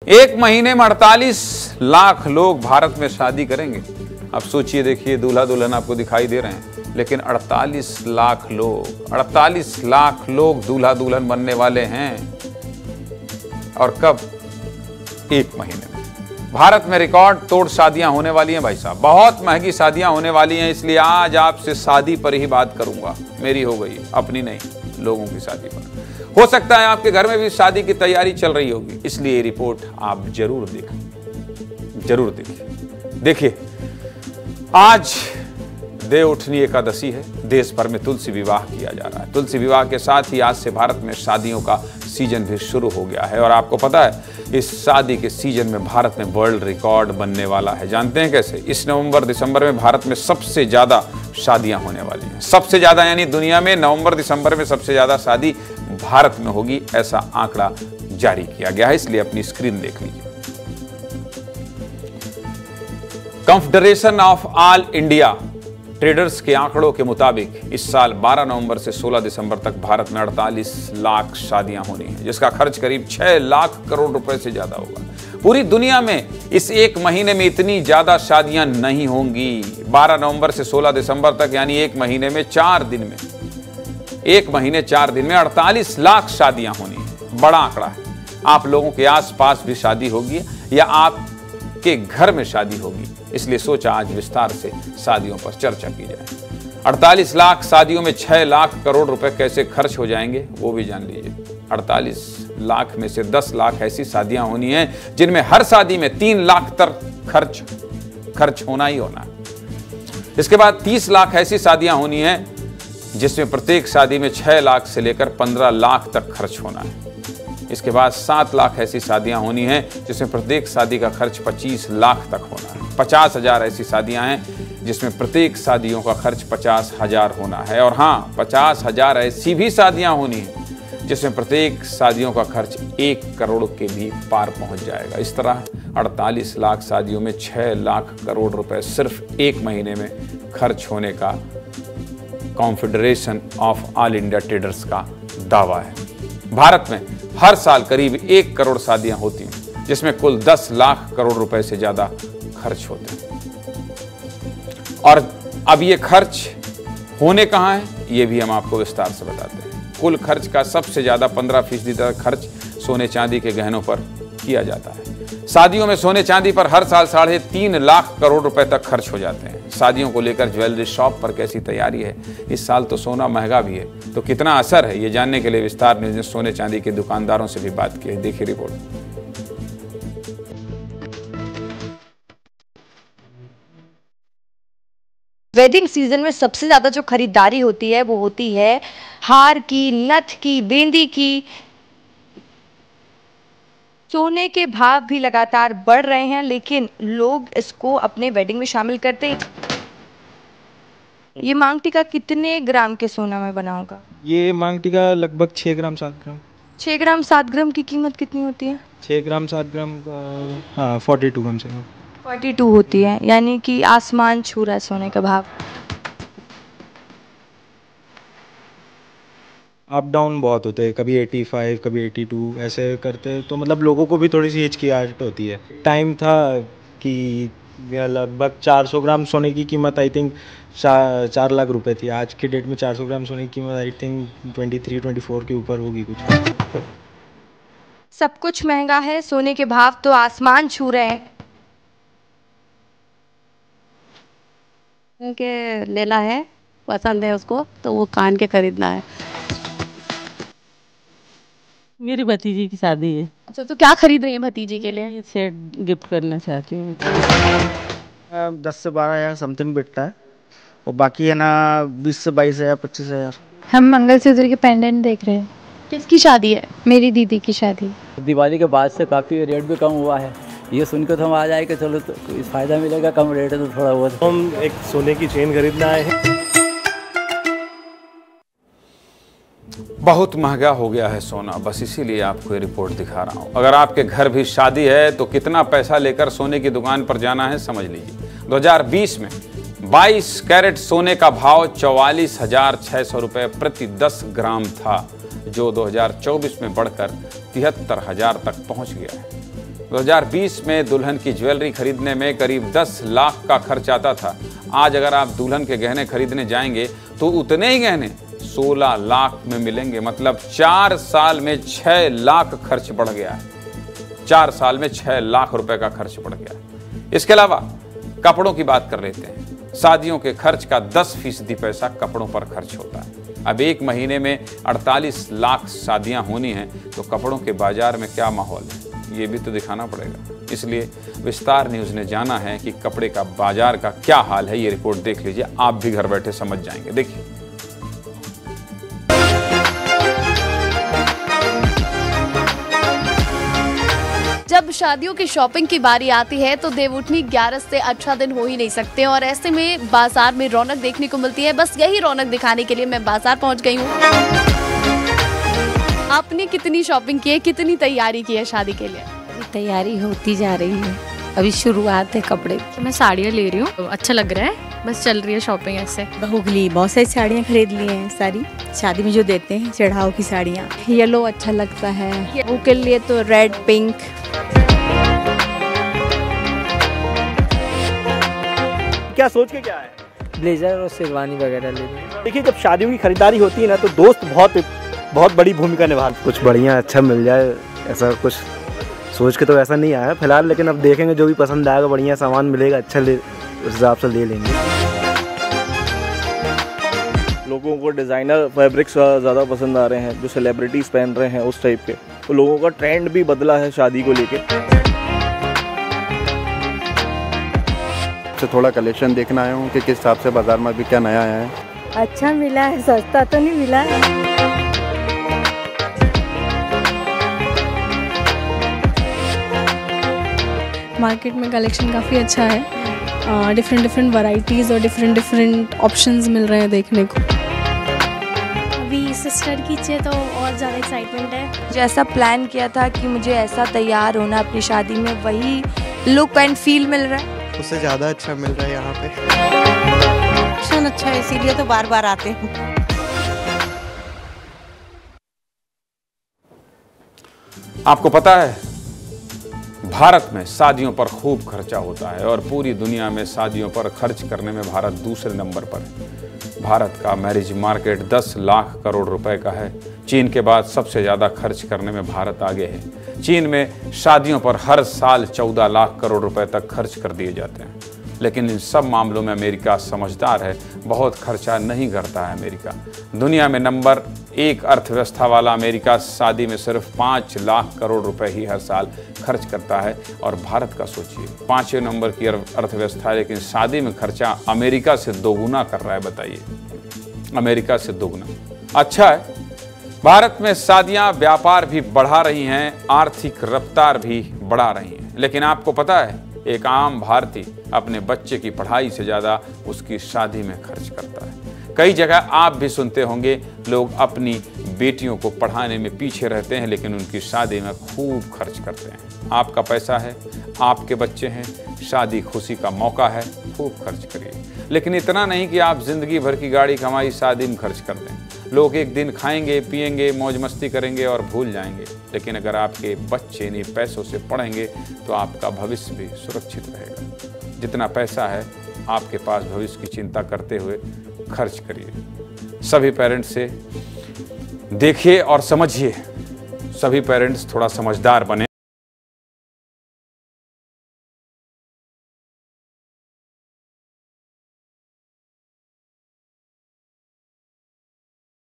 एक महीने में 48 लाख लोग भारत में शादी करेंगे। अब सोचिए, देखिए, दूल्हा दुल्हन आपको दिखाई दे रहे हैं, लेकिन 48 लाख लोग दूल्हा दुल्हन बनने वाले हैं। और कब? एक महीने में। भारत में रिकॉर्ड तोड़ शादियां होने वाली हैं भाई साहब, बहुत महंगी शादियां होने वाली हैं। इसलिए आज आपसे शादी पर ही बात करूंगा। मेरी हो गई, अपनी नहीं, लोगों की शादी पर। हो सकता है आपके घर में भी शादी की तैयारी चल रही होगी, इसलिए ये रिपोर्ट आप जरूर देखें। देखिए, आज देवउठनी एकादशी है। देश भर में तुलसी विवाह किया जा रहा है। तुलसी विवाह के साथ ही आज से भारत में शादियों का सीजन भी शुरू हो गया है। और आपको पता है, इस शादी के सीजन में भारत में वर्ल्ड रिकॉर्ड बनने वाला है। जानते हैं कैसे? इस नवंबर दिसंबर में भारत में सबसे ज्यादा शादियां होने वाली हैं। सबसे ज्यादा, यानी दुनिया में नवंबर दिसंबर में सबसे ज्यादा शादी भारत में होगी, ऐसा आंकड़ा जारी किया गया है। इसलिए अपनी स्क्रीन देख लीजिए। Confederation of all India traders के आंकड़ों के मुताबिक इस साल 12 नवंबर से 16 दिसंबर तक भारत में 48 लाख शादियां होनी है, जिसका खर्च करीब 6 लाख करोड़ रुपए से ज्यादा होगा। पूरी दुनिया में इस एक महीने में इतनी ज्यादा शादियां नहीं होंगी। 12 नवंबर से 16 दिसंबर तक, यानी एक महीने 4 दिन में 48 लाख शादियां होनी है। बड़ा आंकड़ा है। आप लोगों के आसपास भी शादी होगी या आपके घर में शादी होगी, इसलिए सोचा आज विस्तार से शादियों पर चर्चा की जाए। 48 लाख शादियों में 6 लाख करोड़ रुपए कैसे खर्च हो जाएंगे, वो भी जान लीजिए। 48 लाख में से 10 लाख ऐसी शादियां होनी हैं जिनमें हर शादी में 3 लाख तक खर्च होना ही होना है। इसके बाद 30 लाख ऐसी शादियां होनी हैं जिसमें प्रत्येक शादी में 6 लाख से लेकर 15 लाख तक खर्च होना है। इसके बाद 7 लाख ऐसी शादियां होनी हैं जिसमें प्रत्येक शादी का खर्च 25 लाख तक होना है। 50,000 ऐसी शादियां हैं जिसमें प्रत्येक शादियों का खर्च 50,000 होना है। और हाँ, 50,000 ऐसी भी शादियां होनी हैं जिसमें प्रत्येक शादियों का खर्च 1 करोड़ के भी पार पहुंच जाएगा। इस तरह 48 लाख शादियों में 6 लाख करोड़ रुपए सिर्फ एक महीने में खर्च होने का confederation of all India traders का दावा है। भारत में हर साल करीब 1 करोड़ शादियां होती हैं, जिसमें कुल 10 लाख करोड़ रुपए से ज्यादा खर्च होते हैं। और अब ये खर्च होने कहां है, ये भी हम आपको विस्तार से बताते हैं। कुल खर्च का सबसे ज्यादा 15% तक खर्च सोने चांदी के गहनों पर किया जाता है। शादियों में सोने चांदी पर हर साल 3.5 लाख करोड़ रुपए तक खर्च हो जाते हैं। शादियों को लेकर ज्वेलरी शॉप पर कैसी तैयारी है? इस साल तो सोना महंगा भी है, तो कितना असर है, ये जानने के लिए विस्तार न्यूज़ ने सोने चांदी के दुकानदारों से भी बात की है। देखिए रिपोर्ट। वेडिंग सीजन में सबसे ज्यादा जो खरीदारी होती है वो होती है हार की, नथ की, बिंदी की। सोने के भाव भी लगातार बढ़ रहे हैं, लेकिन लोग इसको अपने वेडिंग में शामिल करते हैं। ये मांग टीका कितने ग्राम के सोना में बना होगा? ये मांग टीका लगभग 6 ग्राम 7 ग्राम। 6 ग्राम 7 ग्राम की कीमत कितनी होती है? 6 ग्राम 7 ग्राम का, हाँ, 42 कम से कम 42 होती है, यानी कि आसमान छू रहा है सोने का भाव। अप डाउन बहुत होते हैं, कभी 85 कभी 82 ऐसे करते हैं, तो मतलब लोगों को भी थोड़ी सी हिचकिचाहट होती है। टाइम था कि लगभग 400 ग्राम सोने की कीमत आई थिंक 4 लाख रुपए थी। आज के डेट में 400 ग्राम सोने की कीमत आई थिंक 23-24 के ऊपर होगी कुछ। सब कुछ महंगा है, सोने के भाव तो आसमान छू रहे हैं। के लेना है, पसंद है उसको, तो वो कान के खरीदना है। मेरी भतीजी की शादी है। अच्छा, तो क्या खरीद रही है भतीजी के लिए? ये सेट गिफ्ट करना चाहती हूँ। 10 से 12 हज़ार समथिंग बिकता है, और बाकी है ना 20 से 22 हज़ार 25 हज़ार। हम मंगलसूत्र के पेंडेंट देख रहे हैं। किसकी शादी है? मेरी दीदी की शादी। दिवाली के बाद से काफ़ी रेट भी कम हुआ है। ये सुनकर तो हम आ जाए कि चलो तो इस फायदा मिलेगा, कम रेट है तो थोड़ा बहुत। हम एक सोने की चेन खरीदना है। बहुत महंगा हो गया है सोना, बस इसीलिए आपको ये रिपोर्ट दिखा रहा हूं। अगर आपके घर भी शादी है तो कितना पैसा लेकर सोने की दुकान पर जाना है समझ लीजिए। 2020 में 22 कैरेट सोने का भाव 44,600 रुपये प्रति 10 ग्राम था, जो 2024 में बढ़कर 73,000 तक पहुंच गया है। 2020 में दुल्हन की ज्वेलरी खरीदने में करीब 10 लाख का खर्च आता था। आज अगर आप दुल्हन के गहने खरीदने जाएंगे तो उतने ही गहने 16 लाख में मिलेंगे। मतलब 4 साल में 6 लाख खर्च बढ़ गया है। 4 साल में 6 लाख रुपए का खर्च बढ़ गया है। इसके अलावा कपड़ों की बात कर लेते हैं। शादियों के खर्च का 10% पैसा कपड़ों पर खर्च होता है। अब एक महीने में 48 लाख शादियां होनी हैं तो कपड़ों के बाजार में क्या माहौल है, ये भी तो दिखाना पड़ेगा। इसलिए विस्तार न्यूज़ ने जाना है कि कपड़े का बाजार का क्या हाल है। ये रिपोर्ट देख लीजिए, आप भी घर बैठे समझ जाएंगे। देखिए, जब शादियों की शॉपिंग की बारी आती है तो देवउठनी 11 से अच्छा दिन हो ही नहीं सकते और ऐसे में बाजार में रौनक देखने को मिलती है। बस यही रौनक दिखाने के लिए मैं बाजार पहुंच गई हूँ। आपने कितनी शॉपिंग की है, कितनी तैयारी की है शादी के लिए? तैयारी होती जा रही है, अभी शुरुआत है कपड़े। मैं साड़ियाँ ले रही हूँ, अच्छा लग रहा है, बस चल रही है शॉपिंग ऐसे। बहू के लिए बहुत सारी साड़ियाँ खरीद ली हैं, सारी शादी में जो देते हैं चढ़ाव की साड़ियाँ। येलो अच्छा लगता है, बहू के लिए तो रेड, पिंक। क्या सोच के क्या है? ब्लेजर और शेरवानी वगैरह ले ली। देखिए, जब शादियों की खरीदारी होती है ना तो दोस्त बहुत बड़ी भूमिका निभाते। कुछ बढ़िया अच्छा मिल जाए, ऐसा कुछ सोच के तो ऐसा नहीं आया फिलहाल, लेकिन अब देखेंगे जो भी पसंद आएगा, बढ़िया सामान मिलेगा अच्छा उस हिसाब से ले लेंगे। लोगों को डिज़ाइनर फैब्रिक्स ज़्यादा पसंद आ रहे हैं, जो सेलिब्रिटीज़ पहन रहे हैं उस टाइप के। तो लोगों का ट्रेंड भी बदला है शादी को लेके। तो थोड़ा कलेक्शन देखना आया हूँ कि किस हिसाब से बाजार में अभी क्या नया आया है। अच्छा मिला है, सस्ता तो नहीं मिला है। मार्केट में कलेक्शन काफ़ी अच्छा है, डिफरेंट वैरायटीज़ और डिफरेंट ऑप्शंस मिल रहे हैं देखने को। अभी सिस्टर की चाहिए तो और ज़्यादा एक्साइटमेंट है। जैसा प्लान किया था कि मुझे ऐसा तैयार होना अपनी शादी में, वही लुक एंड फील मिल रहा है। उससे ज़्यादा अच्छा मिल रहा है यहाँ पे। ऑप्शन अच्छा है, इसीलिए तो बार बार आते हैं। आपको पता है भारत में शादियों पर खूब खर्चा होता है और पूरी दुनिया में शादियों पर खर्च करने में भारत दूसरे नंबर पर है। भारत का मैरिज मार्केट 10 लाख करोड़ रुपए का है। चीन के बाद सबसे ज़्यादा खर्च करने में भारत आगे है। चीन में शादियों पर हर साल 14 लाख करोड़ रुपए तक खर्च कर दिए जाते हैं। लेकिन इन सब मामलों में अमेरिका समझदार है, बहुत खर्चा नहीं करता है अमेरिका। दुनिया में नंबर 1 अर्थव्यवस्था वाला अमेरिका शादी में सिर्फ 5 लाख करोड़ रुपए ही हर साल खर्च करता है। और भारत का सोचिए, 5वें नंबर की अर्थव्यवस्था है, लेकिन शादी में खर्चा अमेरिका से दोगुना कर रहा है। बताइए, अमेरिका से दोगुना। अच्छा है, भारत में शादियां व्यापार भी बढ़ा रही हैं, आर्थिक रफ्तार भी बढ़ा रही हैं। लेकिन आपको पता है, एक आम भारतीय अपने बच्चे की पढ़ाई से ज़्यादा उसकी शादी में खर्च करता है। कई जगह आप भी सुनते होंगे, लोग अपनी बेटियों को पढ़ाने में पीछे रहते हैं, लेकिन उनकी शादी में खूब खर्च करते हैं। आपका पैसा है, आपके बच्चे हैं, शादी खुशी का मौका है, खूब खर्च करिए। लेकिन इतना नहीं कि आप जिंदगी भर की गाड़ी कमाई शादी में खर्च कर दें। लोग एक दिन खाएंगे, पिएंगे, मौज मस्ती करेंगे और भूल जाएंगे। लेकिन अगर आपके बच्चे इन्हीं पैसों से पढ़ेंगे तो आपका भविष्य भी सुरक्षित रहेगा। जितना पैसा है आपके पास, भविष्य की चिंता करते हुए खर्च करिए। सभी पेरेंट्स से देखिए और समझिए, सभी पेरेंट्स थोड़ा समझदार बने